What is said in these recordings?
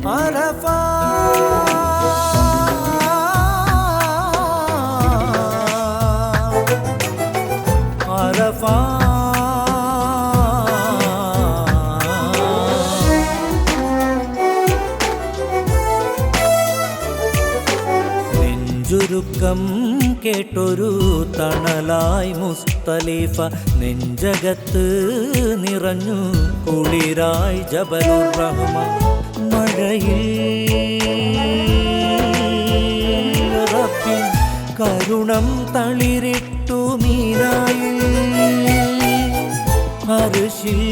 അറഫാ അറഫാ നെഞ്ചുരുക്കം കേട്ടൊരു തണലായി മുസ്തലിഫ നെഞ്ചകത്ത് നിറഞ്ഞു കുളിരായി ജബലുർ റഹ്മ മഴയിൽ റബ്ബിൻ കരുണം തളിരിട്ടു മീനായിൽ അർശിൽ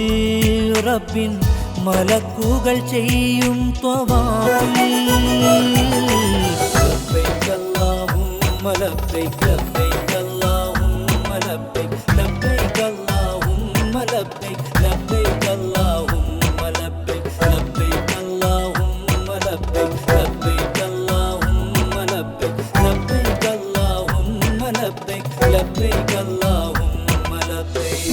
റബ്ബിൻ മലക്കുകൾ ചെയ്യും ത്വവാഫിൽ لبيك لبيك اللهم لبيك لبيك اللهم لبيك لبيك اللهم لبيك لبيك اللهم لبيك لبيك اللهم لبيك لبيك اللهم لبيك لبيك اللهم لبيك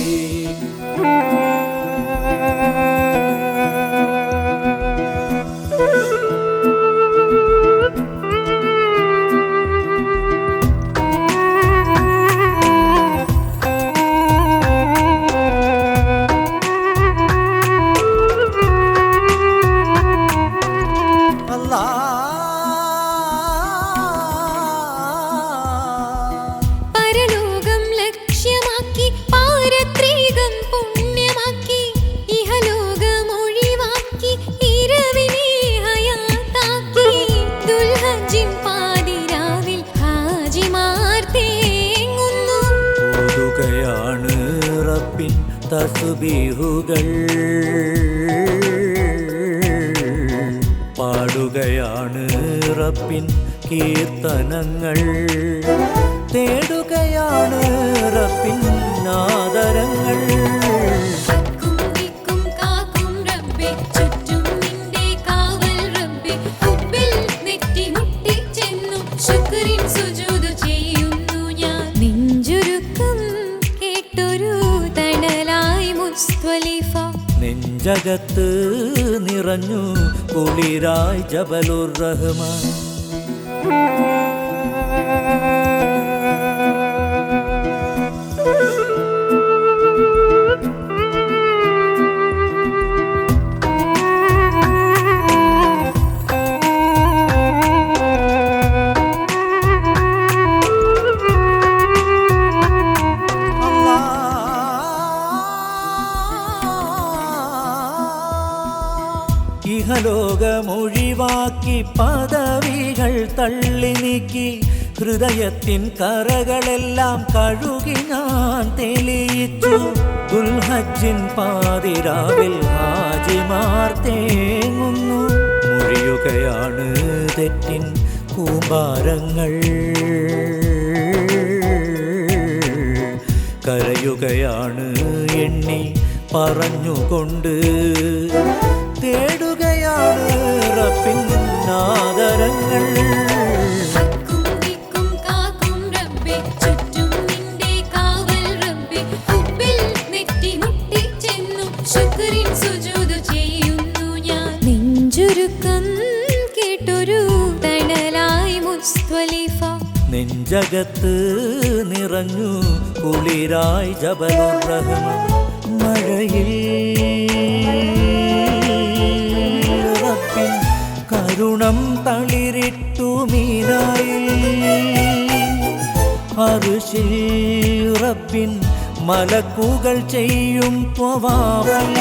തസ്ബീഹുകൾ പാടുകയാണ് റബ്ബിൻ കീർത്തനങ്ങൾ തേടുകയാണ് റബ്ബിൻ ആദരങ്ങൾ നെഞ്ചകത്ത് നിറഞ്ഞു കുളിരായി ജബലുർ റഹ്മ ഇഹലോകമൊഴിവാക്കി പദവികൾ തള്ളി നീക്കി ഹൃദയത്തിൻ കറകളെല്ലാം കഴുകി ഞാൻ തെളിയിച്ചു ദുൽഹജ്ജിൻ പാതിരാവിൽ ഹാജിമാർ തേങ്ങുന്നു മുഴിയുകയാണ് തെറ്റിൻ കൂമ്പാരങ്ങൾ കരയുകയാണ് എണ്ണി പറഞ്ഞുകൊണ്ട് തേടുകയാണ് റബ്ബിൻ ആദരങ്ങൾ നെഞ്ചുരുക്കം കേട്ടൊരു തണലായി മുസ്തലിഫ നെഞ്ചകത്ത് നിറഞ്ഞു കുളിരായി ജബലുർ റഹ്മ മഴയിൽ റബ്ബിൻ കരുണം തളിരിട്ടു മീനായിൽ അർശിൽ റബ്ബിൻ മലക്കുകൾ ചെയ്യും ത്വവാഫിൽ